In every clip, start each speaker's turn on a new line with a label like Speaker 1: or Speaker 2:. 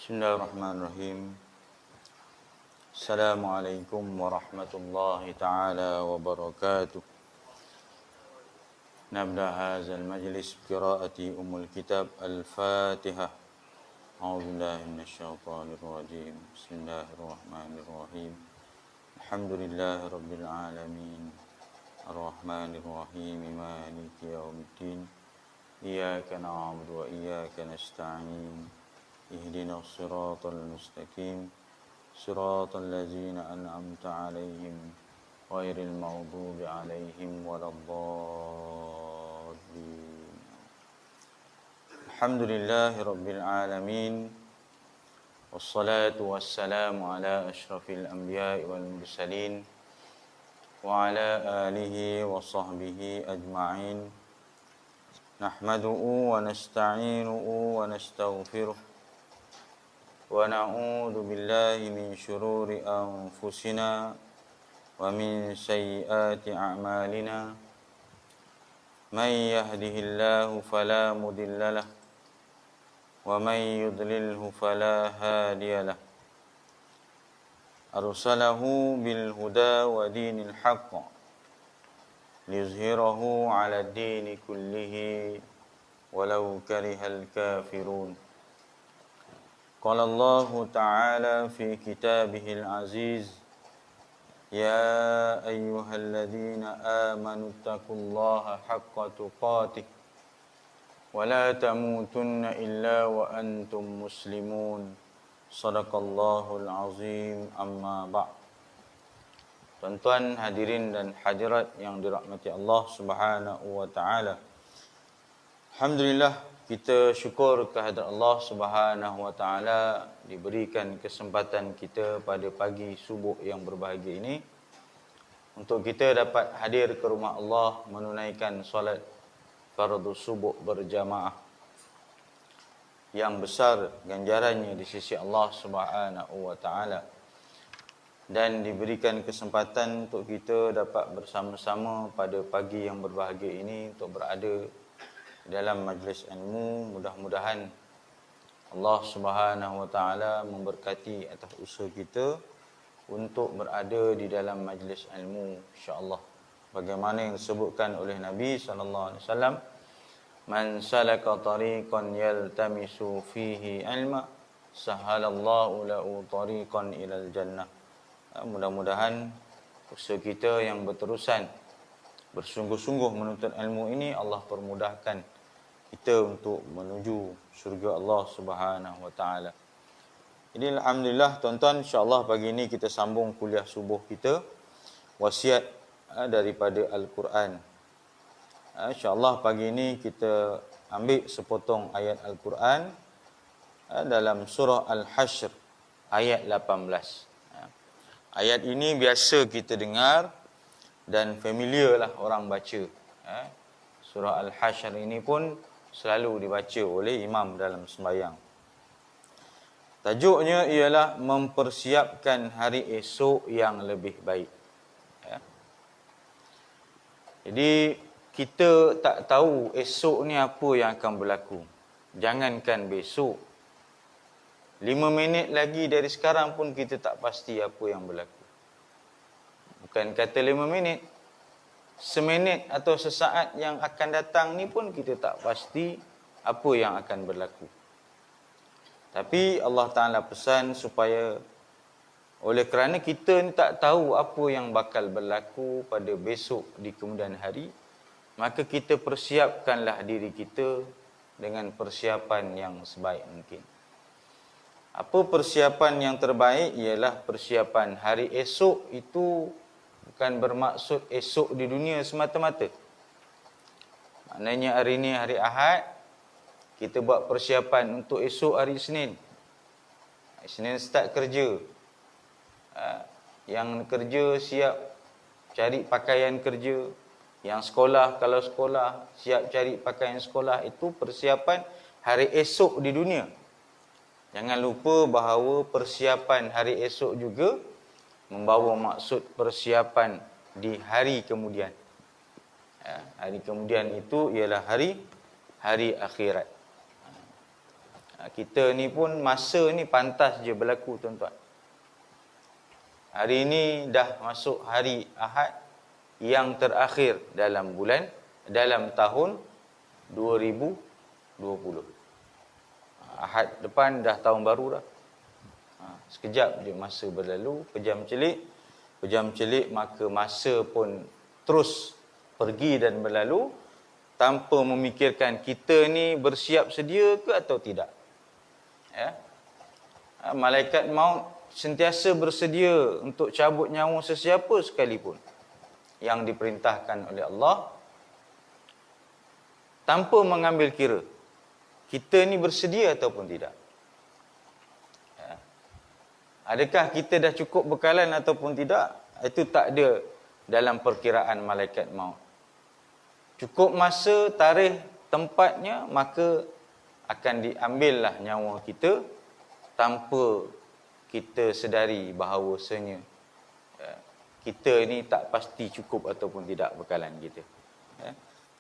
Speaker 1: Bismillahirrahmanirrahim. Assalamualaikum warahmatullahi taala wabarakatuh. Nabda hadzal majlis qiraati umul kitab al-Fatihah. A'udzu billahi minasyaitonir rajim. Bismillahirrahmanirrahim. Alhamdulillahirabbil alamin. Arrahmanir rahim. Maliki yaumiddin. Iyyaka na'budu wa iyyaka nasta'in. اهدنا الصراط المستقيم صراط الذين أنعمت عليهم غير المغضوب عليهم ولا الضالين. الحمد لله رب العالمين والصلاة والسلام على أشرف الأنبياء والمرسلين وعلى آله وصحبه أجمعين. نحمده ونستعينه ونستغفره ونعوذ بالله من شرور أنفسنا ومن سيئات أعمالنا من يهده الله فلا مضل له ومن يضلله فلا هادي له أرسله بالهدى ودين الحق ليظهره على الدين كله ولو كره الكافرون. قال الله تعالى في كتابه العزيز يا أيها الذين آمنوا اتقوا الله حق تقاته ولا تموتن إلا وأنتم مسلمون. صدق الله العظيم. أما بعد. Tuan-tuan hadirin dan hadirat yang dirahmati Allah Subhanahu wa taala. Alhamdulillah, kita syukur kehadrat Allah Subhanahu wa taala diberikan kesempatan kita pada pagi subuh yang berbahagia ini untuk kita dapat hadir ke rumah Allah menunaikan solat fardu subuh berjamaah yang besar ganjarannya di sisi Allah Subhanahu wa taala, dan diberikan kesempatan untuk kita dapat bersama-sama pada pagi yang berbahagia ini untuk berada dalam majlis ilmu. Mudah-mudahan Allah Subhanahu wa taala memberkati atas usaha kita untuk berada di dalam majlis ilmu, insya-Allah. Bagaimana yang disebutkan oleh Nabi sallallahu alaihi wasallam, man salaka tariqan yaltamisu fihi ilma sahalallahu lahu tariqan ilal jannah. Mudah-mudahan usaha kita yang berterusan bersungguh-sungguh menuntut ilmu ini Allah permudahkan kita untuk menuju syurga Allah Subhanahu wa taala. Jadi alhamdulillah tuan-tuan, insya-Allah pagi ini kita sambung kuliah subuh kita, wasiat daripada Al-Quran. Insya-Allah pagi ini kita ambil sepotong ayat Al-Quran dalam surah Al-Hashr ayat 18. Ayat ini biasa kita dengar dan familiar lah orang baca. Surah Al-Hashr ini pun selalu dibaca oleh imam dalam sembahyang. Tajuknya ialah mempersiapkan hari esok yang lebih baik. Jadi kita tak tahu esok ni apa yang akan berlaku. Jangankan besok, 5 minit lagi dari sekarang pun kita tak pasti apa yang berlaku. Bukan kata 5 minit, seminit atau sesaat yang akan datang ni pun kita tak pasti apa yang akan berlaku. Tapi Allah Ta'ala pesan supaya oleh kerana kita ni tak tahu apa yang bakal berlaku pada besok di kemudian hari, maka kita persiapkanlah diri kita dengan persiapan yang sebaik mungkin. Apa persiapan yang terbaik? Ialah persiapan hari esok. Itu bukan bermaksud esok di dunia semata-mata. Maknanya hari ni hari Ahad, kita buat persiapan untuk esok hari Isnin. Hari Isnin start kerja. Yang kerja siap cari pakaian kerja. Yang sekolah, kalau sekolah siap cari pakaian sekolah. Itu persiapan hari esok di dunia. Jangan lupa bahawa persiapan hari esok juga membawa maksud persiapan di hari kemudian. Hari kemudian itu ialah hari akhirat. Kita ni pun masa ni pantas je berlaku, tuan-tuan. Hari ini dah masuk hari Ahad yang terakhir dalam tahun 2020. Ahad depan dah tahun baru dah. Sekejap je masa berlalu, pejam celik, maka masa pun terus pergi dan berlalu tanpa memikirkan kita ni bersiap sedia ke atau tidak. Ya. Malaikat maut sentiasa bersedia untuk cabut nyawa sesiapa sekalipun yang diperintahkan oleh Allah, tanpa mengambil kira kita ni bersedia ataupun tidak. Ya. Adakah kita dah cukup bekalan ataupun tidak, itu tak ada dalam perkiraan malaikat maut. Cukup masa, tarikh, tempatnya, maka akan diambillah nyawa kita tanpa kita sedari bahawasanya kita ni tak pasti cukup ataupun tidak bekalan kita.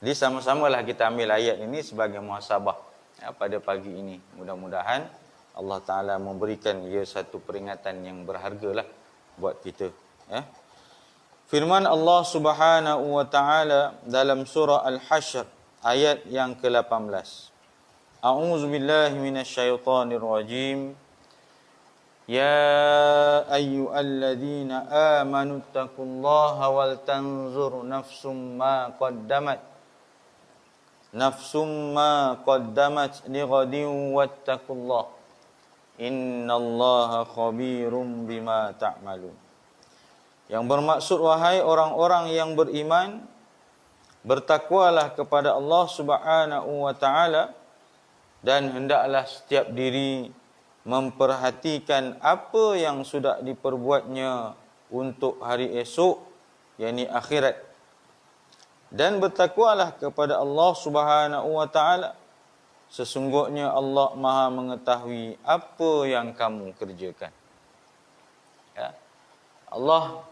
Speaker 1: Jadi sama-samalah kita ambil ayat ini sebagai muhasabah pada pagi ini. Mudah-mudahan Allah Ta'ala memberikan ia satu peringatan yang berharga lah buat kita. Firman Allah Subhanahu wa Ta'ala dalam surah Al-Hashr ayat yang ke-18. A'udzu billahi minasyaitonir rajim. Ya ayyuhalladzina amanu taqullaha wal tanzur nafsum ma qaddamat lighadin wattaqullaha innallaha khabirum bima ta'malun. Yang bermaksud, wahai orang-orang yang beriman, bertakwalah kepada Allah Subhanahu wa Ta'ala dan hendaklah setiap diri memperhatikan apa yang sudah diperbuatnya untuk hari esok, yakni akhirat. Dan bertakwalah kepada Allah Subhanahu wa Ta'ala, sesungguhnya Allah Maha mengetahui apa yang kamu kerjakan. Ya. Allah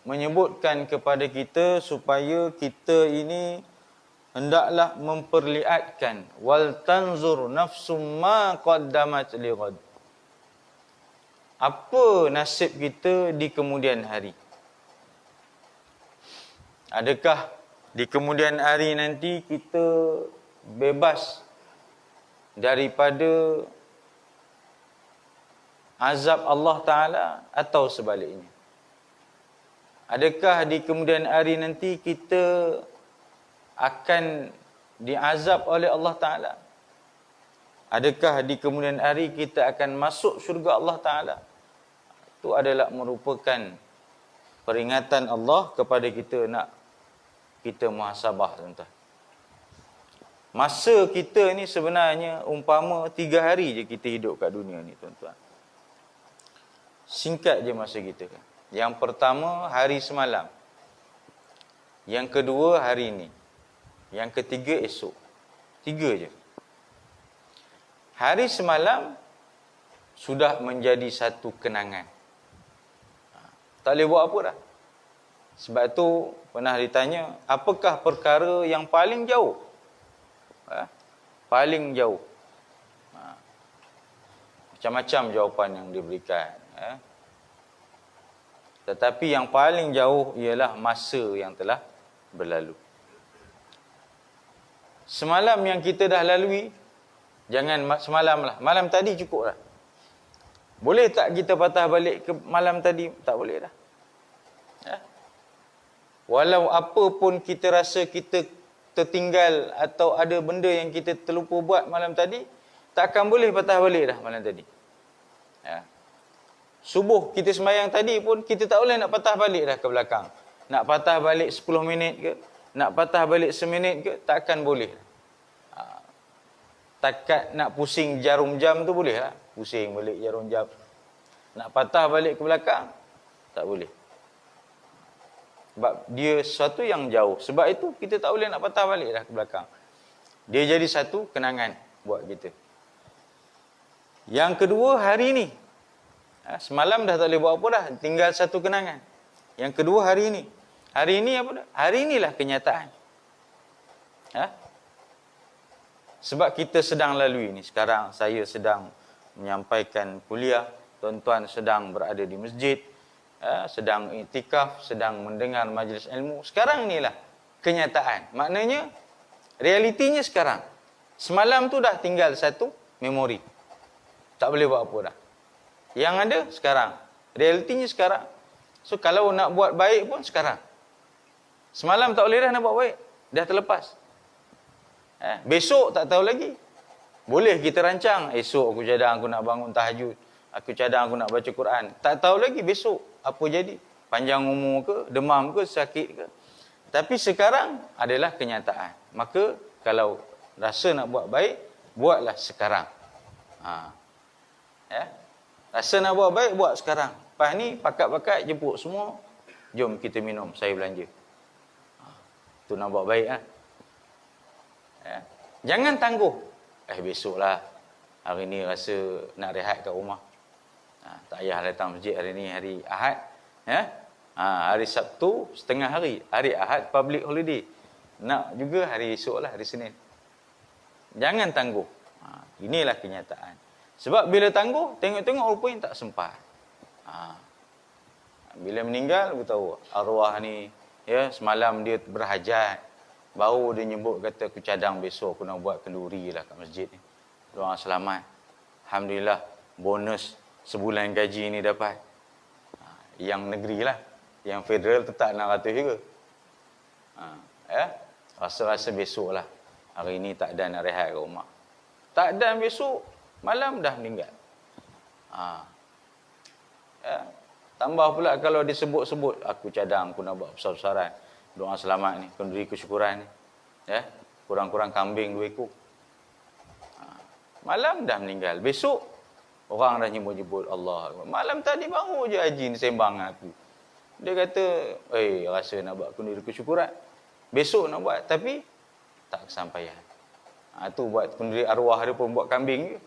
Speaker 1: menyebutkan kepada kita supaya kita ini hendaklah memperlihatkan wal tanzur nafsum ma qaddamat lighad. Apa nasib kita di kemudian hari? Adakah di kemudian hari nanti kita bebas daripada azab Allah Ta'ala atau sebaliknya? Adakah di kemudian hari nanti kita akan diazab oleh Allah Ta'ala? Adakah di kemudian hari kita akan masuk syurga Allah Ta'ala? Itu adalah merupakan peringatan Allah kepada kita, nak kita muhasabah, tuan-tuan. Masa kita ni sebenarnya umpama 3 hari je kita hidup kat dunia ni, tuan-tuan. Singkat je masa kita kan. Yang pertama, hari semalam. Yang kedua, hari ni. Yang ketiga, esok. 3 je. Hari semalam sudah menjadi satu kenangan. Tak boleh buat apa dah. Sebab tu pernah ditanya, apakah perkara yang paling jauh? Paling jauh. Macam-macam jawapan yang diberikan. Tetapi yang paling jauh ialah masa yang telah berlalu. Semalam yang kita dah lalui, jangan semalam lah, malam tadi cukup dah. Boleh tak kita patah balik ke malam tadi? Tak boleh dah. Walau apa pun kita rasa kita tertinggal atau ada benda yang kita terlupa buat malam tadi, takkan boleh patah balik dah malam tadi. Subuh kita sembahyang tadi pun kita tak boleh nak patah balik dah ke belakang. Nak patah balik 10 minit ke, nak patah balik seminit ke, takkan boleh. Takat nak pusing jarum jam tu boleh lah. Pusing balik jarum jam. Nak patah balik ke belakang, tak boleh. Sebab dia sesuatu yang jauh. Sebab itu kita tak boleh nak patah balik dah ke belakang. Dia jadi satu kenangan buat kita. Yang kedua, hari ni. Semalam dah tak boleh buat apa dah. Tinggal satu kenangan. Yang kedua, hari ni. Hari ni apa dah? Hari inilah kenyataan. Sebab kita sedang lalui ni. Sekarang saya sedang menyampaikan kuliah, tuan-tuan sedang berada di masjid, sedang iktikaf, sedang mendengar majlis ilmu. Sekarang inilah kenyataan. Maknanya realitinya sekarang. Semalam tu dah tinggal satu memori. Tak boleh buat apa dah. Yang ada sekarang. Realitinya sekarang. So kalau nak buat baik pun sekarang. Semalam tak boleh dah nak buat baik. Dah terlepas. Besok tak tahu lagi. Boleh kita rancang. Esok aku cadang aku nak bangun tahajud. Aku cadang aku nak baca Quran. Tak tahu lagi besok apa jadi. Panjang umur ke, demam ke, sakit ke. Tapi sekarang adalah kenyataan. Maka kalau rasa nak buat baik, buatlah sekarang. Rasa nak buat baik, buat sekarang. Lepas ni pakat-pakat jemput semua. Jom kita minum, saya belanja. Tu nak buat baik lah. Jangan tangguh. Besoklah. Hari ni rasa nak rehat kat rumah. Tak payah datang masjid hari ni, hari Ahad. Hari Sabtu setengah hari. Hari Ahad public holiday. Nak juga hari esok lah, hari Senin. Jangan tangguh. Inilah kenyataan. Sebab bila tangguh, tengok-tengok rupanya tak sempat. Bila meninggal, aku tahu arwah ni, semalam dia berhajat. Baru dia nyebut kata, aku cadang besok aku nak buat kenduri lah kat masjid ni. Doa selamat. Alhamdulillah, bonus sebulan gaji ni dapat. Yang negeri lah. Yang federal tetap 600 juga. Rasa-rasa besok lah. Hari ni tak ada nak rehat kat rumah. Tak ada besok, malam dah meninggal. Tambah pula kalau disebut-sebut, aku cadang, aku nak buat besar-besaran. Doa selamat ni, kenduri kesyukuran ni. Kurang-kurang kambing 2 ekor. Malam dah meninggal. Besok, orang dah nyebut-nyebut Allah. Malam tadi baru je Haji ni sembang aku. Dia kata, rasa nak buat kenduri kesyukuran. Besok nak buat, tapi tak kesampaian. Tu buat kenduri arwah dia pun buat kambing je.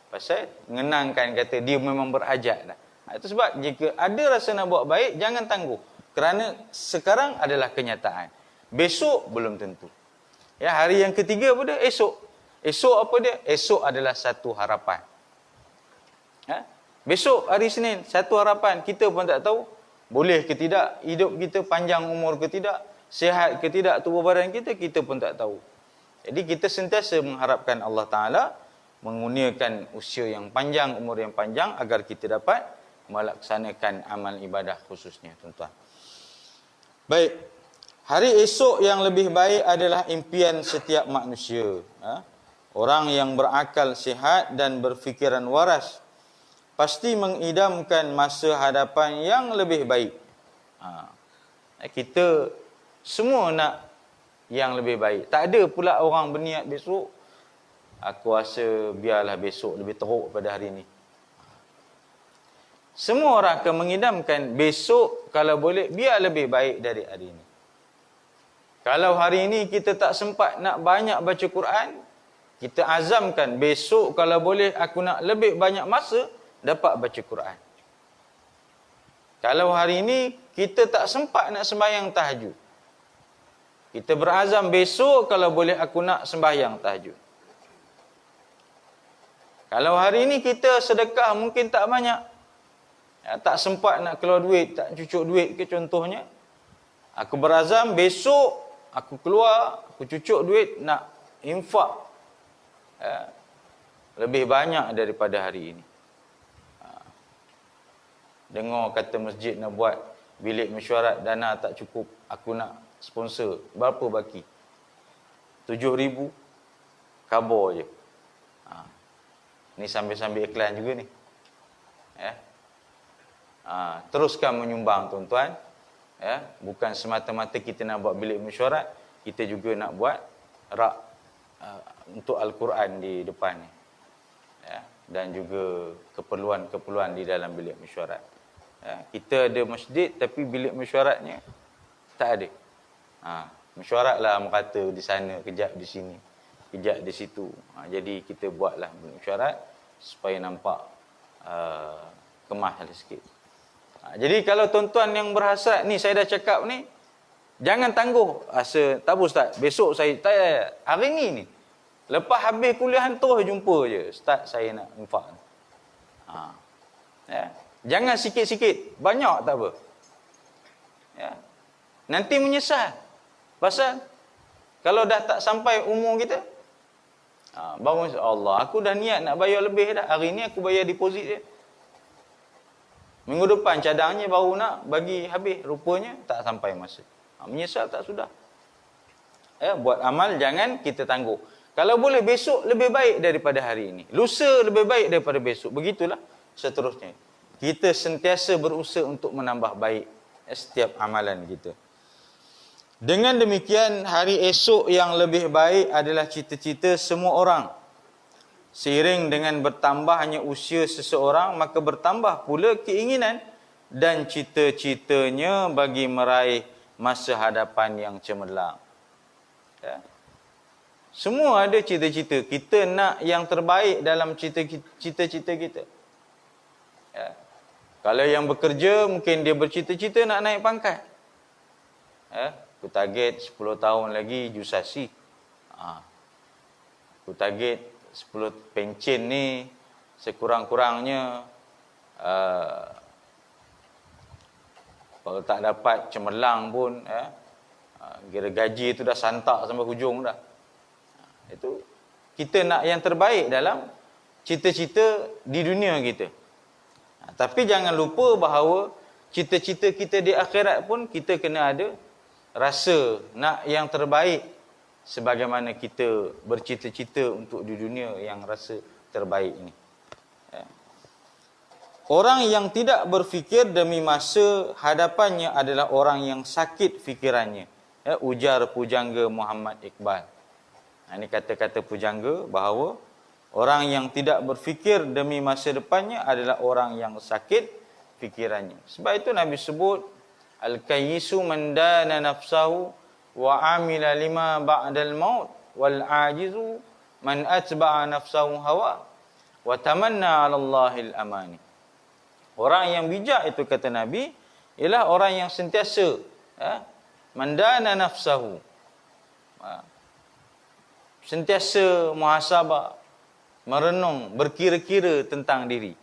Speaker 1: Pasal mengenangkan kata dia memang berhajat dah. Itu sebab jika ada rasa nak buat baik, jangan tangguh. Kerana sekarang adalah kenyataan. Besok belum tentu. Hari yang ketiga apa dia? Esok. Esok apa dia? Esok adalah satu harapan. Besok hari Senin, satu harapan. Kita pun tak tahu. Boleh ke tidak hidup kita, panjang umur ke tidak, sihat ke tidak tubuh badan kita pun tak tahu. Jadi kita sentiasa mengharapkan Allah Ta'ala mengurniakan usia yang panjang, umur yang panjang agar kita dapat melaksanakan amal ibadah khususnya, tuan-tuan. Baik, hari esok yang lebih baik adalah impian setiap manusia. Orang yang berakal sihat dan berfikiran waras pasti mengidamkan masa hadapan yang lebih baik. Kita semua nak yang lebih baik. Tak ada pula orang berniat besok, aku rasa biarlah besok lebih teruk pada hari ini. Semua orang akan mengidamkan besok kalau boleh biar lebih baik dari hari ini. Kalau hari ini kita tak sempat nak banyak baca Quran, kita azamkan besok kalau boleh aku nak lebih banyak masa dapat baca Quran. Kalau hari ini kita tak sempat nak sembahyang tahajud, kita berazam besok kalau boleh aku nak sembahyang tahajud. Kalau hari ini kita sedekah mungkin tak banyak, tak sempat nak keluar duit, tak cucuk duit ke contohnya, aku berazam besok aku keluar, aku cucuk duit nak infak lebih banyak daripada hari ini. Dengar kata masjid nak buat bilik mesyuarat, dana tak cukup, aku nak sponsor, berapa baki? 7,000 khabar je. Ni sambil-sambil iklan juga ni. Teruskan menyumbang, tuan-tuan. Bukan semata-mata kita nak buat bilik mesyuarat, kita juga nak buat rak untuk Al-Quran di depan ni. Dan juga keperluan-keperluan di dalam bilik mesyuarat. Kita ada masjid tapi bilik mesyuaratnya tak ada. Mesyuaratlah merata di sana, kejap di sini, kejap di situ. Jadi kita buatlah bilik mesyuarat supaya nampak kemas sikit. Jadi kalau tuan-tuan yang berhasrat ni, saya dah cakap ni, jangan tangguh rasa tak apa ustaz, besok saya tak, hari ni Lepas habis kuliah terus jumpa je. Ustaz, saya nak infak. Ya. Jangan sikit-sikit. Banyak tak apa. Ya. Nanti menyesal. Pasal kalau dah tak sampai umur kita, baru Allah, aku dah niat nak bayar lebih dah. Hari ni aku bayar deposit dia. Minggu depan cadangnya baru nak bagi habis. Rupanya tak sampai masa. Menyesal tak sudah. Ya, buat amal jangan kita tangguh. Kalau boleh besok lebih baik daripada hari ini. Lusa lebih baik daripada besok. Begitulah seterusnya. Kita sentiasa berusaha untuk menambah baik setiap amalan kita. Dengan demikian, hari esok yang lebih baik adalah cita-cita semua orang. Seiring dengan bertambahnya usia seseorang, maka bertambah pula keinginan dan cita-citanya bagi meraih masa hadapan yang cemerlang. Ya. Semua ada cita-cita. Kita nak yang terbaik dalam cita-cita kita. Ya. Kalau yang bekerja, mungkin dia bercita-cita nak naik pangkat. Ya. Aku target 10 tahun lagi jusasi. Aku target 10 pencen ni sekurang-kurangnya kalau tak dapat cemerlang pun kira gaji tu dah santak sampai hujung dah. Itu kita nak yang terbaik dalam cita-cita di dunia kita. Tapi jangan lupa bahawa cita-cita kita di akhirat pun kita kena ada rasa nak yang terbaik sebagaimana kita bercita-cita untuk di dunia yang rasa terbaik ini. Orang yang tidak berfikir demi masa hadapannya adalah orang yang sakit fikirannya. Ujar pujangga Muhammad Iqbal. Ini kata-kata pujangga bahawa orang yang tidak berfikir demi masa depannya adalah orang yang sakit fikirannya. Sebab itu Nabi sebut al-kayyisu man dana nafsahu wa amila lima ba'dal maut wal ajizu man atba'a nafsahu hawa wa tamanna 'ala Allahil amani. Orang yang bijak itu kata Nabi ialah orang yang sentiasa man dana nafsahu, sentiasa muhasabah, merenung, berkira-kira tentang diri.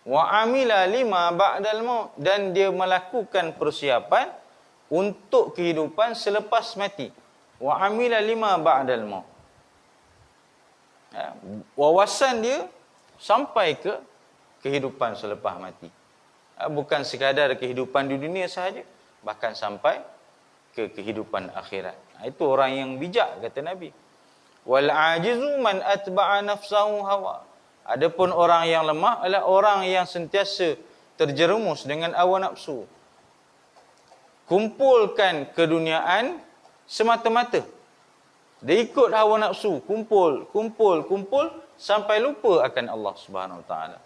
Speaker 1: Wa amila lima ba'dal maut, dan dia melakukan persiapan untuk kehidupan selepas mati. Wa amila lima ba'dal maut. Wawasan dia sampai ke kehidupan selepas mati. Bukan sekadar kehidupan di dunia sahaja, bahkan sampai ke kehidupan akhirat. Itu orang yang bijak kata Nabi. Wal ajizu man atba'a nafsahu hawa. Adapun orang yang lemah adalah orang yang sentiasa terjerumus dengan hawa nafsu. Kumpulkan keduniaan semata-mata. Dia ikut hawa nafsu, kumpul sampai lupa akan Allah Subhanahu Wa Taala.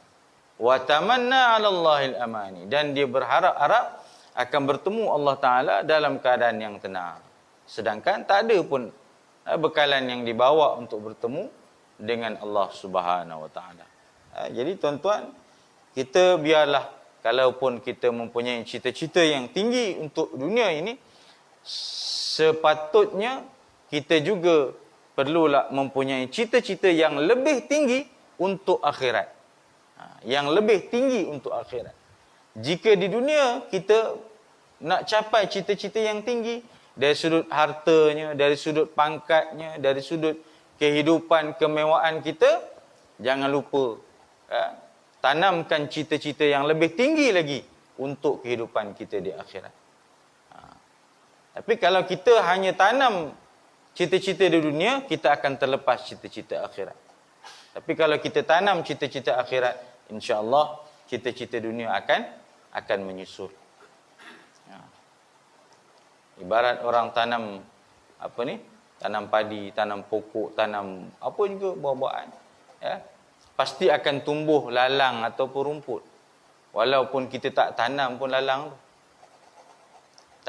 Speaker 1: Wa tamanna 'ala Allahil amani, dan dia berharap-harap akan bertemu Allah Taala dalam keadaan yang tenang. Sedangkan tak ada pun bekalan yang dibawa untuk bertemu dengan Allah Subhanahu Wa Taala. Jadi tuan-tuan, kita biarlah kalaupun kita mempunyai cita-cita yang tinggi untuk dunia ini, sepatutnya kita juga perlulah mempunyai cita-cita yang lebih tinggi untuk akhirat. Yang lebih tinggi untuk akhirat. Jika di dunia kita nak capai cita-cita yang tinggi, dari sudut hartanya, dari sudut pangkatnya, dari sudut kehidupan kemewahan kita, jangan lupa tanamkan cita-cita yang lebih tinggi lagi untuk kehidupan kita di akhirat. Tapi kalau kita hanya tanam cita-cita di dunia, kita akan terlepas cita-cita akhirat. Tapi kalau kita tanam cita-cita akhirat, insya-Allah cita-cita dunia akan menyusul. Ibarat orang tanam tanam padi, tanam pokok, tanam apa juga buah-buahan, pasti akan tumbuh lalang ataupun rumput. Walaupun kita tak tanam pun lalang tu.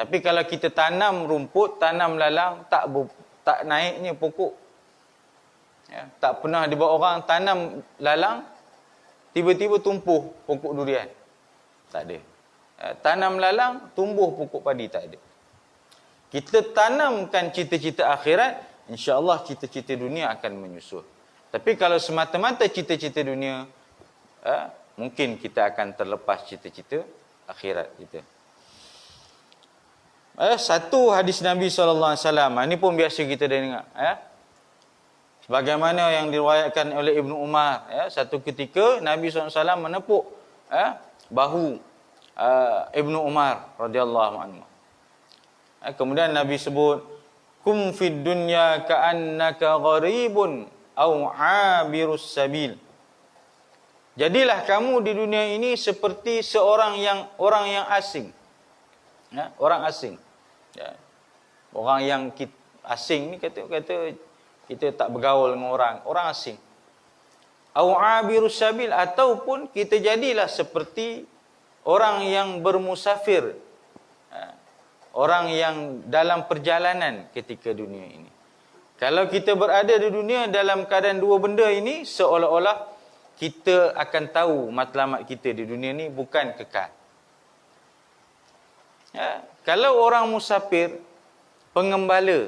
Speaker 1: Tapi kalau kita tanam rumput, tanam lalang, tak naiknya pokok. Tak pernah dibuat orang tanam lalang, tiba-tiba tumbuh pokok durian. Tak ada. Tanam lalang, tumbuh pokok padi, tak ada. kita tanamkan cita-cita akhirat, insya-Allah cita-cita dunia akan menyusul. Tapi kalau semata-mata cita-cita dunia, mungkin kita akan terlepas cita-cita akhirat kita. Satu hadis Nabi SAW, ini pun biasa kita dah dengar. Sebagaimana yang diriwayatkan oleh Ibnu Umar, satu ketika Nabi SAW menepuk bahu Ibnu Umar radhiyallahu anhu. Kemudian Nabi sebut, kum fid dunya ka'annaka gharibun au 'abirus sabil. Jadilah kamu di dunia ini seperti orang yang asing. Orang asing. Orang yang asing ni kata kita tak bergaul dengan orang asing. Au 'abirus sabil, ataupun kita jadilah seperti orang yang bermusafir. Orang yang dalam perjalanan ketika dunia ini. Kalau kita berada di dunia dalam keadaan dua benda ini, seolah-olah kita akan tahu matlamat kita di dunia ini bukan kekal. Kalau orang musafir, pengembara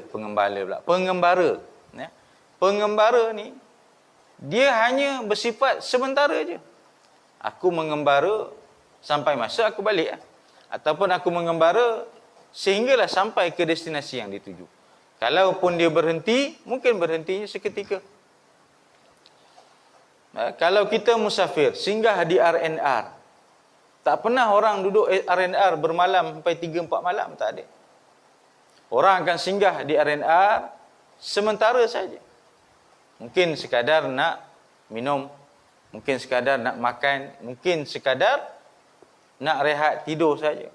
Speaker 1: ni, dia hanya bersifat sementara je. Aku mengembara sampai masa aku balik. Ataupun aku mengembara sehinggalah sampai ke destinasi yang dituju. Kalaupun dia berhenti, mungkin berhentinya seketika. Kalau kita musafir, singgah di RNR, tak pernah orang duduk RNR bermalam sampai 3-4 malam, tak ada. Orang akan singgah di RNR sementara saja. Mungkin sekadar nak minum, mungkin sekadar nak makan, mungkin sekadar nak rehat tidur saja.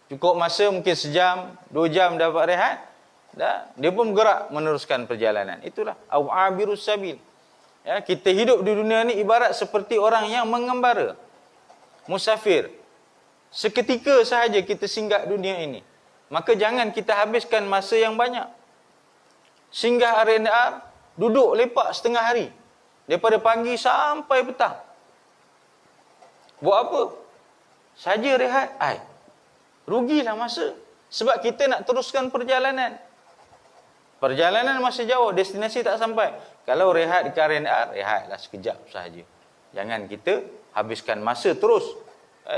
Speaker 1: Cukup masa mungkin sejam, 2 jam dapat rehat, dia pun bergerak meneruskan perjalanan. Itulah au 'abirus sabil. Kita hidup di dunia ni ibarat seperti orang yang mengembara, musafir. Seketika sahaja kita singgah dunia ini. Maka jangan kita habiskan masa yang banyak. Singgah RNR, duduk lepak setengah hari. Daripada pagi sampai petang. Buat apa? Saja rehat. Rugilah masa. Sebab kita nak teruskan perjalanan. Perjalanan masih jauh, destinasi tak sampai. Kalau rehat di RNR, rehatlah sekejap sahaja. Jangan kita habiskan masa terus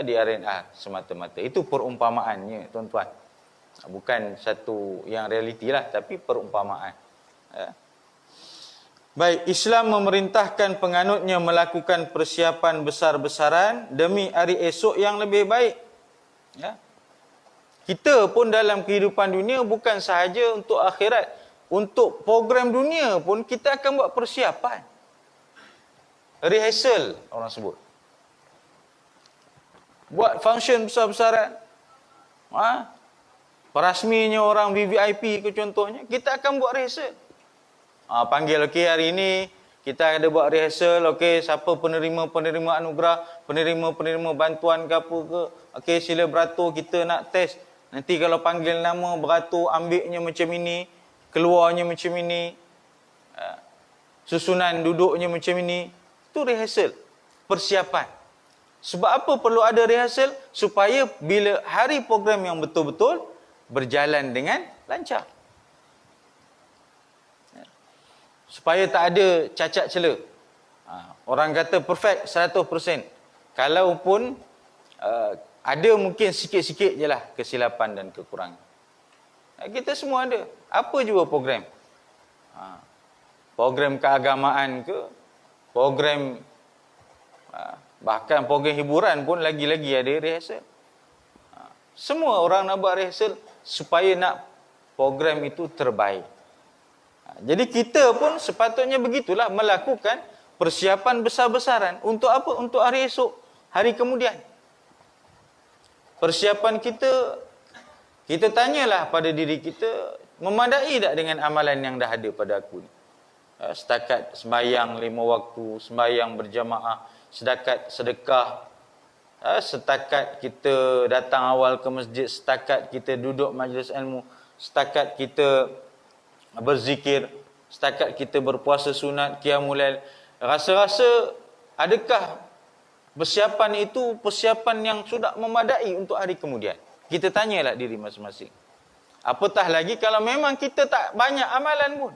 Speaker 1: di RNR semata-mata. Itu perumpamaannya, tuan-tuan. Bukan satu yang realiti lah, tapi perumpamaan. Baik, Islam memerintahkan penganutnya melakukan persiapan besar-besaran demi hari esok yang lebih baik. Kita pun dalam kehidupan dunia bukan sahaja untuk akhirat, untuk program dunia pun kita akan buat persiapan. Rehearsal orang sebut. Buat function besar-besaran. Perasminya orang VVIP ke contohnya, kita akan buat rehearsal. Panggil, okey, hari ini kita ada buat rehearsal, okey, siapa penerima anugerah, penerima bantuan ke apa ke, okey, sila beratur, kita nak test. Nanti kalau panggil nama, beratur, ambilnya macam ini, keluarnya macam ini, susunan duduknya macam ini. Itu rehearsal, persiapan. Sebab apa perlu ada rehearsal? Supaya bila hari program yang betul-betul berjalan dengan lancar. Supaya tak ada cacat cela. Orang kata perfect 100%. Kalaupun ada mungkin sikit-sikit je lah kesilapan dan kekurangan. Kita semua ada. Apa jua program? Program keagamaan ke, program bahkan program hiburan pun lagi-lagi ada rehearsal. Semua orang nak buat rehearsal supaya nak program itu terbaik. Jadi kita pun sepatutnya begitulah, melakukan persiapan besar-besaran. Untuk apa? Untuk hari esok, hari kemudian. Persiapan kita tanyalah pada diri kita, memadai tak dengan amalan yang dah ada pada aku ni? Setakat sembahyang 5 waktu, sembahyang berjamaah, setakat sedekah, setakat kita datang awal ke masjid, setakat kita duduk majlis ilmu, setakat kita berzikir, setakat kita berpuasa sunat, qiyamul lail. Rasa-rasa adakah persiapan itu persiapan yang sudah memadai untuk hari kemudian? Kita tanyalah diri masing-masing. Apatah lagi kalau memang kita tak banyak amalan pun.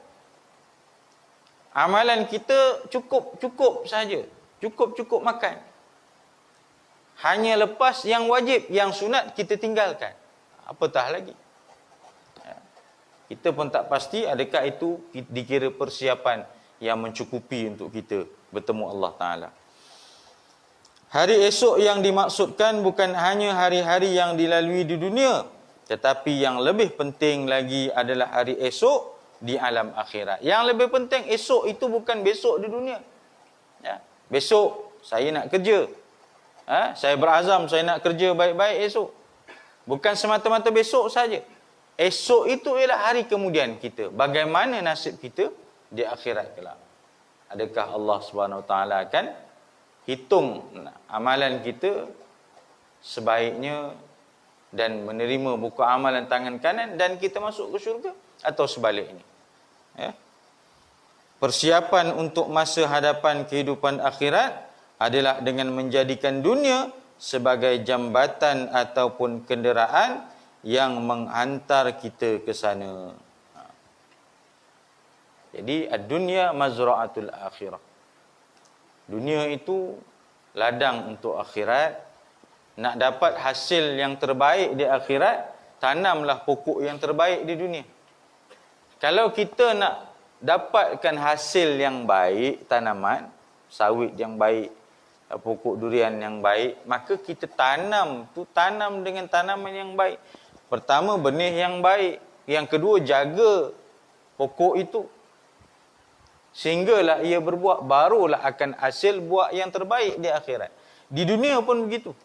Speaker 1: Amalan kita cukup saja. Cukup makan. Hanya lepas yang wajib, yang sunat kita tinggalkan. Apatah lagi. Kita pun tak pasti adakah itu dikira persiapan yang mencukupi untuk kita bertemu Allah Ta'ala. Hari esok yang dimaksudkan bukan hanya hari-hari yang dilalui di dunia, tetapi yang lebih penting lagi adalah hari esok di alam akhirat. Yang lebih penting esok itu bukan besok di dunia. Ya. Besok saya nak kerja. Saya berazam saya nak kerja baik-baik esok. Bukan semata-mata besok saja. Esok itu ialah hari kemudian kita. Bagaimana nasib kita di akhirat kelak? Adakah Allah Subhanahu Wa Taala akan hitung amalan kita sebaiknya dan menerima buku amalan tangan kanan dan kita masuk ke syurga, atau sebaliknya? Ya. Persiapan untuk masa hadapan kehidupan akhirat adalah dengan menjadikan dunia sebagai jambatan ataupun kenderaan yang menghantar kita ke sana. Jadi ad-dunya mazra'atul akhirah. Dunia itu ladang untuk akhirat. Nak dapat hasil yang terbaik di akhirat, tanamlah pokok yang terbaik di dunia. Kalau kita nak dapatkan hasil yang baik, tanaman, sawit yang baik, pokok durian yang baik, maka kita tanam dengan tanaman yang baik. Pertama, benih yang baik. Yang kedua, jaga pokok itu. Sehinggalah ia berbuah, barulah akan hasil buah yang terbaik di akhirat. Di dunia pun begitu.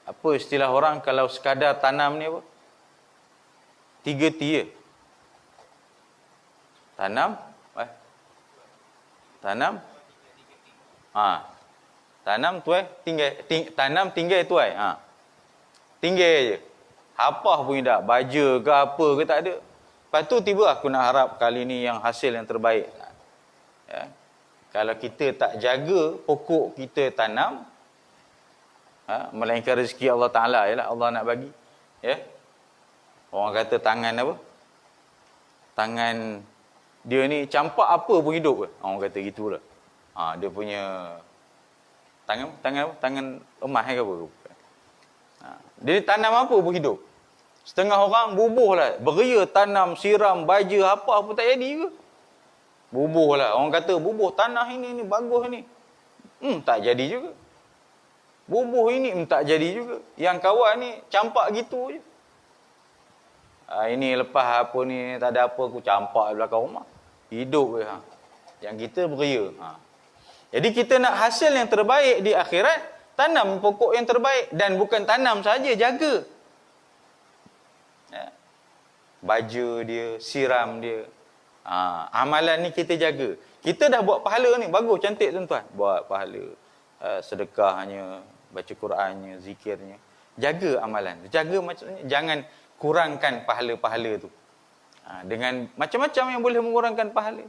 Speaker 1: Apa istilah orang kalau sekadar tanam ni apa? 3 tia. Tanam, tanam tuai, tanam tinggal tuai. Tinggal je. Apa pun tak, baja ke apa ke tak ada. Lepas tu tiba aku nak harap kali ni yang hasil yang terbaik. Ya. Kalau kita tak jaga pokok kita tanam, melainkan rezeki Allah Ta'ala ialah Allah nak bagi. Ya. Orang kata tangan apa? Tangan dia ni campak apa pun hidup. Orang kata gitulah. Dia punya tangan apa? Tangan emas ke apa? Dia tanam apa pun hidup. Setengah orang bubuh lah. Beria tanam, siram, baja, apa pun tak jadi ke. Bubuh lah. Orang kata bubuh tanah ini bagus ni. Tak jadi juga. Bubuh ini tak jadi juga. Yang kawan ni campak gitu je. Ini lepas apa ni, tak ada apa aku campak di belakang rumah. Hidup je. Yang kita beria. Jadi kita nak hasil yang terbaik di akhirat, tanam pokok yang terbaik. Dan bukan tanam saja, jaga. Ya. Baja dia, siram dia. Amalan ni kita jaga. Kita dah buat pahala ni, bagus, cantik tuan-tuan. Buat pahala. Sedekahnya, baca Qurannya, zikirnya. Jaga amalan. Jaga maksudnya, jangan kurangkan pahala-pahala tu. Dengan macam-macam yang boleh mengurangkan pahala.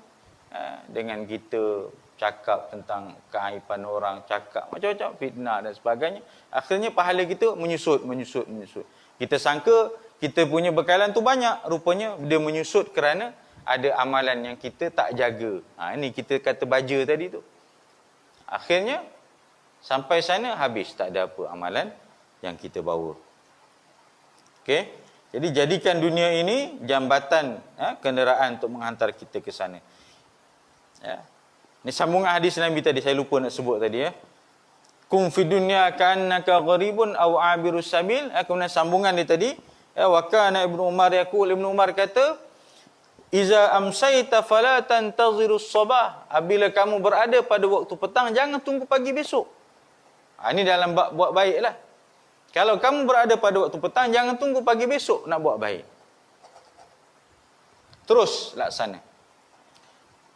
Speaker 1: Dengan kita cakap tentang keaiban orang, cakap macam-macam, fitnah dan sebagainya. Akhirnya pahala kita menyusut. Kita sangka kita punya bekalan tu banyak, rupanya dia menyusut kerana ada amalan yang kita tak jaga. Ini kita kata baja tadi tu. Akhirnya sampai sana habis, tak ada apa amalan yang kita bawa. Okey. Jadi jadikan dunia ini jambatan, kenderaan untuk menghantar kita ke sana. Ya. Ini sambungan hadis Nabi tadi, saya lupa nak sebut tadi ya. Kum fi dunya ka'annaka gharibun aw 'abirus sabil. Kemudian sambungan dia tadi, ya, wa kana Ibnu Umar yaqul, Ibnu Umar kata, iza amsayta fala tantazirus sabah. Apabila kamu berada pada waktu petang, jangan tunggu pagi besok. Ini dalam bab buat baiklah. Kalau kamu berada pada waktu petang, jangan tunggu pagi besok nak buat baik. Terus laksana.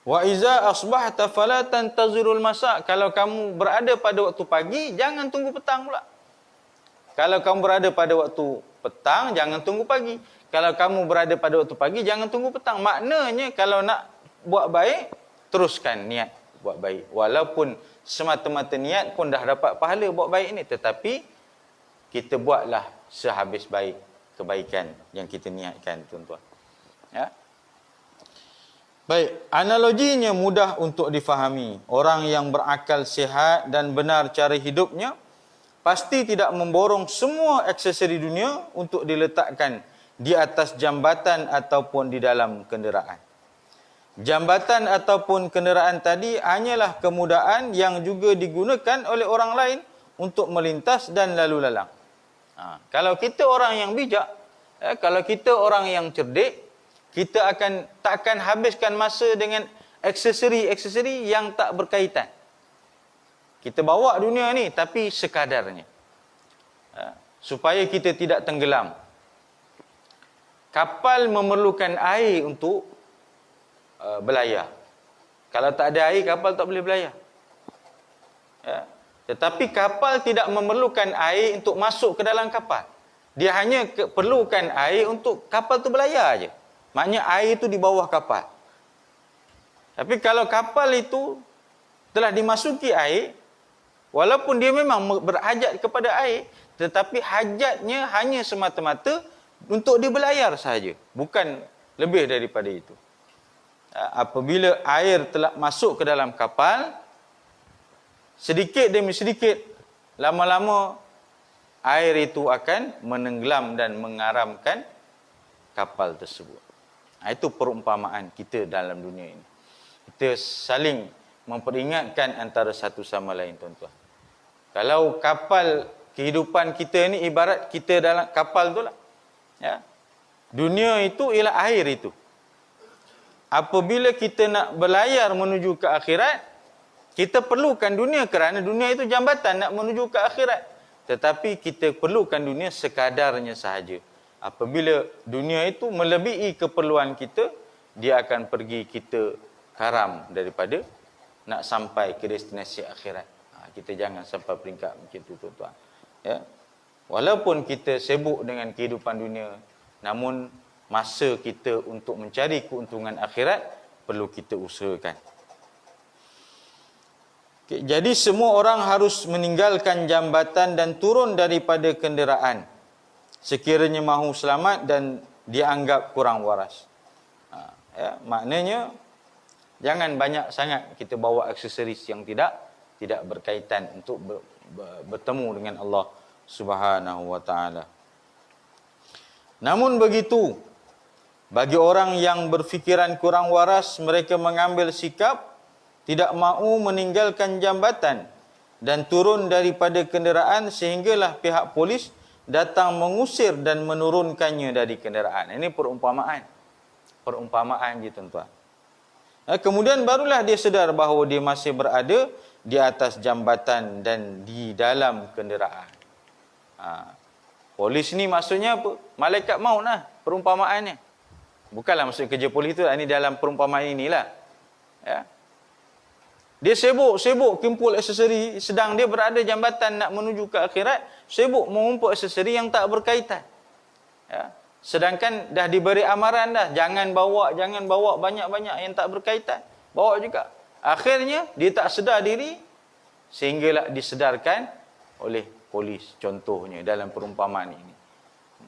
Speaker 1: Wa iza asbahta fala tantazirul masa. Kalau kamu berada pada waktu pagi, jangan tunggu petang pula. Kalau kamu berada pada waktu petang, jangan tunggu pagi. Kalau kamu berada pada waktu pagi, jangan tunggu petang. Maknanya kalau nak buat baik, teruskan niat buat baik. Walaupun semata-mata niat pun dah dapat pahala buat baik ni, tetapi kita buatlah sehabis baik kebaikan yang kita niatkan, tuan-tuan. Ya. Baik, analoginya mudah untuk difahami. Orang yang berakal sihat dan benar cara hidupnya pasti tidak memborong semua aksesori dunia untuk diletakkan di atas jambatan ataupun di dalam kenderaan. Jambatan ataupun kenderaan tadi hanyalah kemudahan yang juga digunakan oleh orang lain untuk melintas dan lalu lalang. Kalau kita orang yang bijak, kalau kita orang yang cerdik, kita takkan habiskan masa dengan aksesori-aksesori yang tak berkaitan. Kita bawa dunia ni tapi sekadarnya. Supaya kita tidak tenggelam. Kapal memerlukan air untuk berlayar. Kalau tak ada air, kapal tak boleh berlayar. Ya. Tetapi kapal tidak memerlukan air untuk masuk ke dalam kapal. Dia hanya perlukan air untuk kapal tu berlayar aja. Maknanya air itu di bawah kapal. Tapi kalau kapal itu telah dimasuki air, walaupun dia memang berhajat kepada air, tetapi hajatnya hanya semata-mata untuk dia berlayar sahaja, bukan lebih daripada itu. Apabila air telah masuk ke dalam kapal, sedikit demi sedikit, lama-lama air itu akan menenggelam dan mengaramkan kapal tersebut. Itu perumpamaan kita dalam dunia ini. Kita saling memperingatkan antara satu sama lain, tuan-tuan. Kalau kapal kehidupan kita ni ibarat kita dalam kapal tu lah. Ya. Dunia itu ialah air itu. Apabila kita nak berlayar menuju ke akhirat, kita perlukan dunia kerana dunia itu jambatan nak menuju ke akhirat. Tetapi kita perlukan dunia sekadarnya sahaja. Apabila dunia itu melebihi keperluan kita, dia akan pergi kita karam daripada nak sampai ke destinasi akhirat. Kita jangan sampai peringkat macam itu, tuan-tuan. Ya. Walaupun kita sibuk dengan kehidupan dunia, namun masa kita untuk mencari keuntungan akhirat perlu kita usahakan. Jadi semua orang harus meninggalkan jambatan dan turun daripada kenderaan sekiranya mahu selamat dan dianggap kurang waras. Ya, maknanya jangan banyak sangat kita bawa aksesoris yang tidak berkaitan untuk bertemu dengan Allah Subhanahu wa taala. Namun begitu, bagi orang yang berfikiran kurang waras, mereka mengambil sikap tidak mahu meninggalkan jambatan dan turun daripada kenderaan sehinggalah pihak polis datang mengusir dan menurunkannya dari kenderaan. Ini perumpamaan. Perumpamaan je, tuan-tuan. Kemudian barulah dia sedar bahawa dia masih berada di atas jambatan dan di dalam kenderaan. Polis ni maksudnya apa? Malaikat maut lah perumpamaannya. Bukanlah maksud kerja polis tu, ini dalam perumpamaan inilah. Ya. Dia sibuk kumpul aksesori, sedang dia berada jambatan nak menuju ke akhirat, sibuk mengumpul aksesori yang tak berkaitan. Ya. Sedangkan dah diberi amaran dah, jangan bawa banyak-banyak yang tak berkaitan. Bawa juga. Akhirnya dia tak sedar diri sehinggalah disedarkan oleh polis, contohnya dalam perumpamaan ini.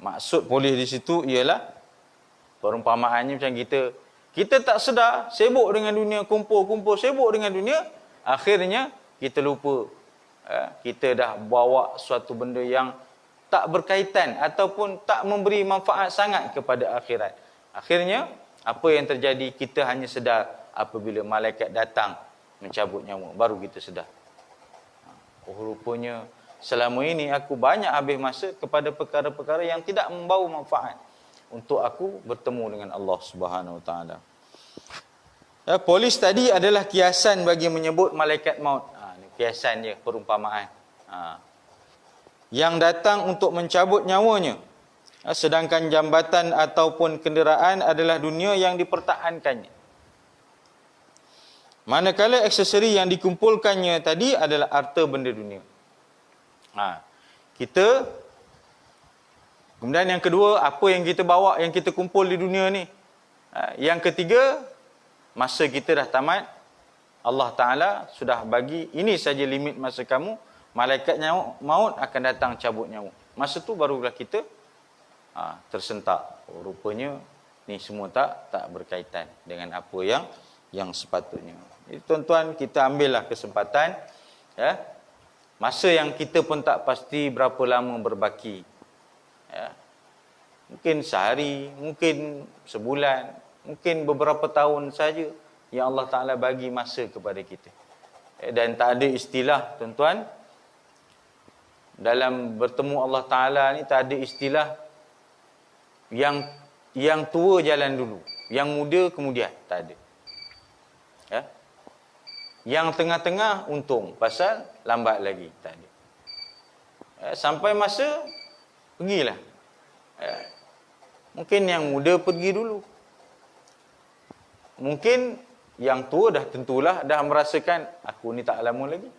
Speaker 1: Maksud polis di situ ialah perumpamaannya macam kita tak sedar, sibuk dengan dunia, kumpul, sibuk dengan dunia, akhirnya kita lupa. Kita dah bawa suatu benda yang tak berkaitan ataupun tak memberi manfaat sangat kepada akhirat. Akhirnya, apa yang terjadi, kita hanya sedar apabila malaikat datang mencabut nyawa, baru kita sedar. Rupanya selama ini aku banyak habis masa kepada perkara-perkara yang tidak membawa manfaat untuk aku bertemu dengan Allah Subhanahu Wa Taala. Polis tadi adalah kiasan bagi menyebut malaikat maut. Ini kiasan dia, perumpamaan. Yang datang untuk mencabut nyawanya. Sedangkan jambatan ataupun kenderaan adalah dunia yang dipertahankannya. Manakala aksesori yang dikumpulkannya tadi adalah harta benda dunia. Kemudian yang kedua, apa yang kita bawa, yang kita kumpul di dunia ni. Yang ketiga, masa kita dah tamat. Allah Ta'ala sudah bagi, ini saja limit masa kamu. Malaikat maut akan datang cabut nyawa. Masa tu barulah kita tersentak. Rupanya ni semua tak berkaitan dengan apa yang sepatutnya. Jadi tuan-tuan, kita ambillah kesempatan, ya. Masa yang kita pun tak pasti berapa lama berbaki. Ya. Mungkin sehari, mungkin sebulan, mungkin beberapa tahun saja yang Allah Ta'ala bagi masa kepada kita. Dan tak ada istilah, tuan-tuan, dalam bertemu Allah Ta'ala ni tak ada istilah yang tua jalan dulu, yang muda kemudian, tak ada. Ya. Yang tengah-tengah untung, pasal lambat lagi, tak ada. Ya, sampai masa, pergilah. Ya. Mungkin yang muda pergi dulu. Mungkin yang tua dah tentulah dah merasakan aku ni tak lama lagi.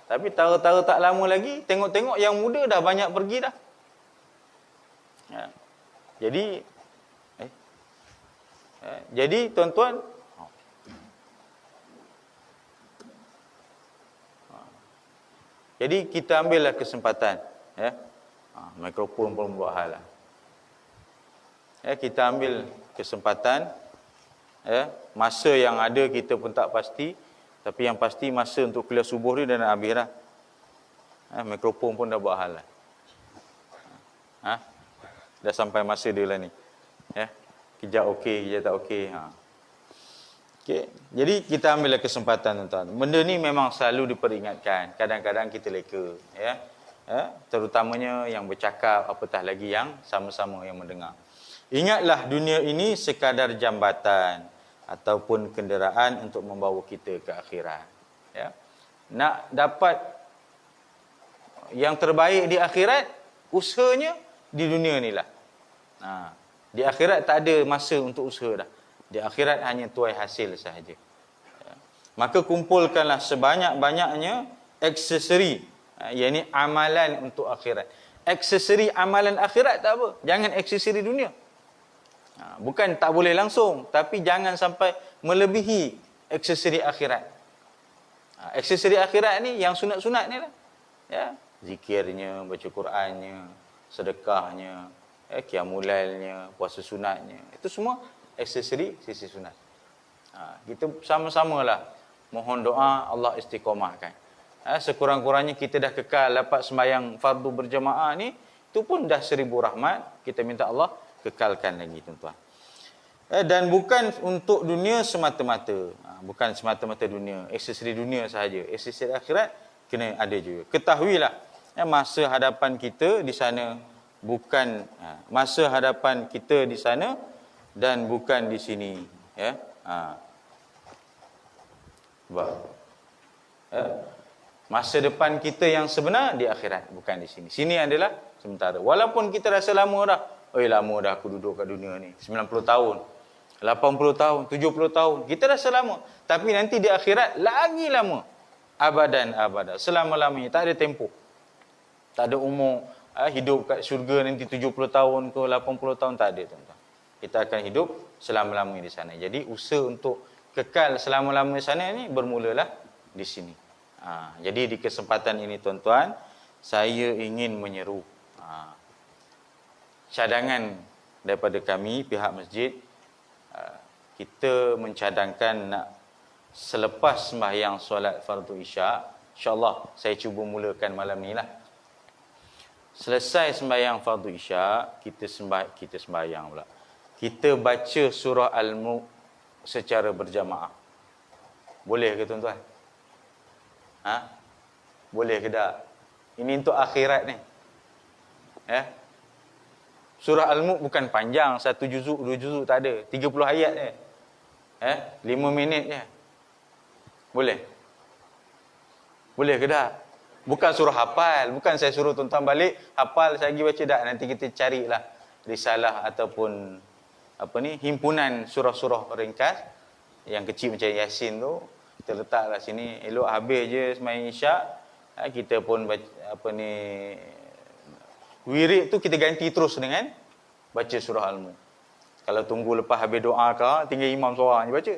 Speaker 1: Tapi tahu-tahu tak lama lagi, tengok-tengok yang muda dah banyak pergi dah. Ya. Jadi tuan-tuan, jadi kita ambillah kesempatan, ya. Mikrofon pun buat hal lah. Ya, kita ambil kesempatan, ya. Masa yang ada kita pun tak pasti, tapi yang pasti masa untuk kuliah subuh ni dan habis dah. Mikrofon pun dah buat hal lah. Dah sampai masa dia lah ni. Ya. Kejap okey, kejap tak okey. Okay. Jadi kita ambillah kesempatan, tuan-tuan. Benda ni memang selalu diperingatkan. Kadang-kadang kita leka, ya. Terutamanya yang bercakap, apatah lagi yang sama-sama yang mendengar. Ingatlah, dunia ini sekadar jambatan ataupun kenderaan untuk membawa kita ke akhirat. Ya. Nak dapat yang terbaik di akhirat, usahanya di dunia ni lah. Di akhirat tak ada masa untuk usaha dah. Di akhirat hanya tuai hasil sahaja. Ya. Maka kumpulkanlah sebanyak-banyaknya aksesori, yakni amalan untuk akhirat. Aksesori amalan akhirat tak apa. Jangan aksesori dunia. Bukan tak boleh langsung, tapi jangan sampai melebihi aksesori akhirat. Aksesori akhirat ni yang sunat-sunat ni lah. Ya. Zikirnya, baca Qurannya, sedekahnya, qiyamulailnya, puasa sunatnya. Itu semua aksesori sisi sunat. Kita sama-samalah mohon doa Allah istiqamahkan. Sekurang-kurangnya kita dah kekal dapat sembahyang fardu berjamaah ni, itu pun dah 1000 rahmat. Kita minta Allah kekalkan lagi, tuan-tuan. Dan bukan untuk dunia semata-mata. Bukan semata-mata dunia, aksesori dunia sahaja. Aksesori akhirat kena ada juga. Ketahuilah, masa hadapan kita di sana bukan masa hadapan kita di sana dan bukan di sini, ya. Masa depan kita yang sebenar di akhirat, bukan di sini. Sini adalah sementara. Walaupun kita rasa lama dah, lama dah aku duduk kat dunia ni, 90 tahun, 80 tahun, 70 tahun, kita rasa lama. Tapi nanti di akhirat lagi lama, abadan abada, selama-lamanya, tak ada tempoh, tak ada umur. Hidup kat syurga nanti 70 tahun ke 80 tahun, tak ada, tuan-tuan. Kita akan hidup selama-lamanya di sana. Jadi usaha untuk kekal selama-lamanya di sana ni bermulalah di sini. Jadi di kesempatan ini, tuan-tuan, saya ingin menyeru cadangan daripada kami pihak masjid. Kita mencadangkan nak selepas sembahyang solat fardu isyak, insya-Allah saya cuba mulakan malam ni lah. Selesai sembahyang fardu isyak, kita sembahyang pula. Kita baca surah Al-Mulk secara berjamaah. Boleh ke, tuan-tuan? Boleh ke tak? Ini untuk akhirat ni. Ya. Surah Al-Mulk bukan panjang, 1 juzuk, 2 juzuk, tak ada. 30 ayat je. 5 minit je. Boleh? Boleh ke tak? Bukan surah hafal, bukan saya suruh tuan-tuan balik hafal saya lagi baca, tak. Nanti kita carilah risalah ataupun himpunan surah-surah ringkas yang kecil macam Yasin tu, kita letaklah sini. Elok habis je sembahyang isyak, kita pun baca, wirid tu kita ganti terus dengan baca surah Al-Mulk. Kalau tunggu lepas habis doa ke, tinggal imam seorang je baca.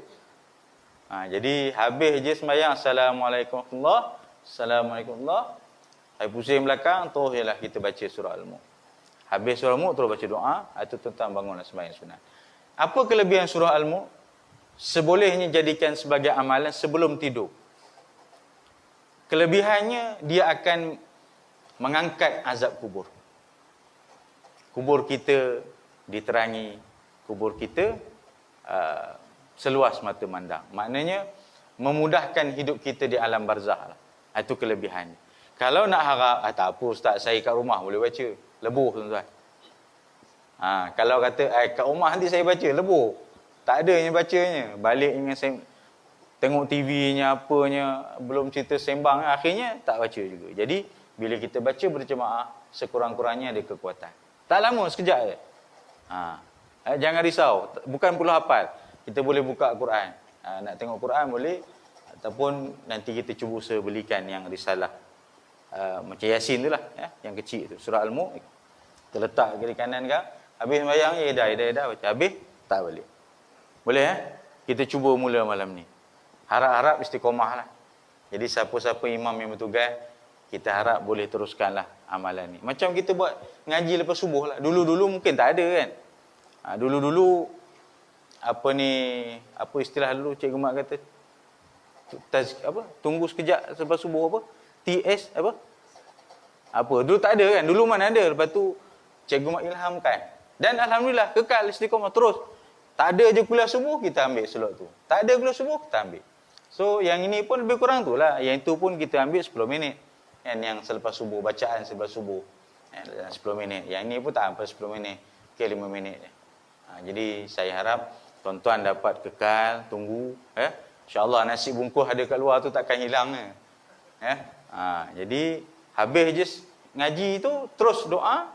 Speaker 1: Jadi habis je sembahyang, Assalamualaikum warahmatullahi, Assalamualaikum warahmatullahi, saya pusing belakang, terus ialah kita baca surah Al-Mulk. Habis surah Al-Mulk terus baca doa, itu tentang bangunlah sembahyang sunat. Apa kelebihan surah Al-Mulk? Sebolehnya jadikan sebagai amalan sebelum tidur. Kelebihannya dia akan mengangkat azab kubur. Kubur kita diterangi, kubur kita seluas mata mandang. Maknanya memudahkan hidup kita di alam barzakh lah. Itu kelebihannya. Kalau nak harap, tak apa ustaz, saya kat rumah boleh baca. Lebuh tuan-tuan. Kalau kata kat rumah nanti saya baca, lebuh. Tak ada yang bacanya. Balik dengan tengok TV-nya apanya, belum cerita sembang, akhirnya tak baca juga. Jadi bila kita baca berjemaah, sekurang-kurangnya ada kekuatan. Tak lama, sekejap je. Jangan risau, bukan pula hafal. Kita boleh buka Quran. Nak tengok Quran boleh, ataupun nanti kita cuba usaha belikan yang risalah macam Yasin tu lah, yang kecil tu, surah Al-Mulk. Kita letak kiri kanan kan, habis sembahyang dah baca, habis tak balik. Boleh kita cuba mula malam ni. Harap-harap istiqomah lah. Jadi siapa-siapa imam yang bertugas, kita harap boleh teruskanlah amalan ni. Macam kita buat ngaji lepas subuh lah. Dulu-dulu mungkin tak ada kan. Dulu-dulu apa istilah dulu Cikgu Mat kata? Tunggu sekejap selepas subuh apa? TS apa? Dulu tak ada kan. Dulu mana ada. Lepas tu Cikgu Mat ilhamkan. Dan alhamdulillah kekal istiqomah terus. Tak ada je kuliah subuh, kita ambil slot tu. Tak ada kuliah subuh, kita ambil. So yang ini pun lebih kurang tu lah. Yang itu pun kita ambil 10 minit. Yang selepas subuh, bacaan selepas subuh 10 minit. Yang ini pun tak sampai 10 minit ke 5 minit. Jadi saya harap tuan-tuan dapat kekal, tunggu. InsyaAllah nasi bungkus ada kat luar tu takkan hilang. Jadi habis je ngaji tu, terus doa,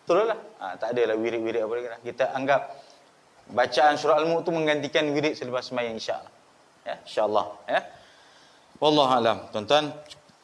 Speaker 1: teruslah. Tak adalah wirid-wirid apa lagi lah. Kita anggap bacaan surah Al-Mulk tu menggantikan wirid selepas sembahyang insya-Allah. InsyaAllah. Wallahu alam. Tuan-tuan,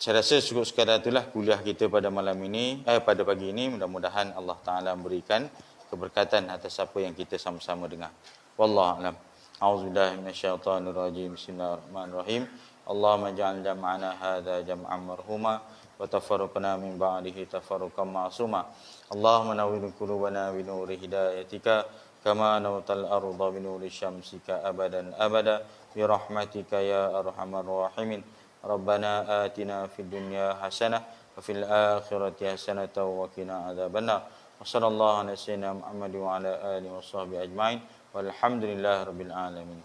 Speaker 1: saya rasa cukup sekadar itulah kuliah kita pada malam ini, pada pagi ini. Mudah-mudahan Allah Taala memberikan keberkatan atas apa yang kita sama-sama dengar. Wallahu alam. A'udzubillahi minasyaitonir rajim. Bismillahirrahmanirrahim. Allahumma ja'al jam'ana hadza jam'an marhuma wa tafarraqna min ba'dihi tafarruqan ma'suma. Allahumma nawwir qulubana bi nuri hidayatika kama nawtal arda bi nuri syamsika abadan abada bi rahmatika ya arhamar rahimin. Rabbana atina fid dunya hasanah wa fil akhirati hasanah wa qina adzabannar. Wa sallallahu ala sayyidina Muhammad wa ala alihi washabbihi ajmain. Walhamdulillahirabbil alamin.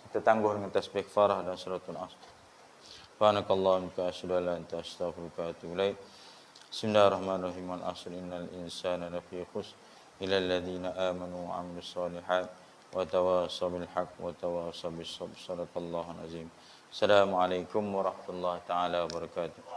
Speaker 1: Kita tangguh dengan tasbih farah dan suratul asr. Subhanakallahumma wa asyhadu an la ilaha illa anta astaghfiruka wa atubu ilaik. Bismillahirrahmanirrahim. Wal asr innal insana lafi khusr illa alladziina aamanu wa 'amilus shalihaat wa tawassaw bil haqq wa tawassaw bis sabr. Shadaqallahul azim. Assalamualaikum warahmatullahi taala wabarakatuh.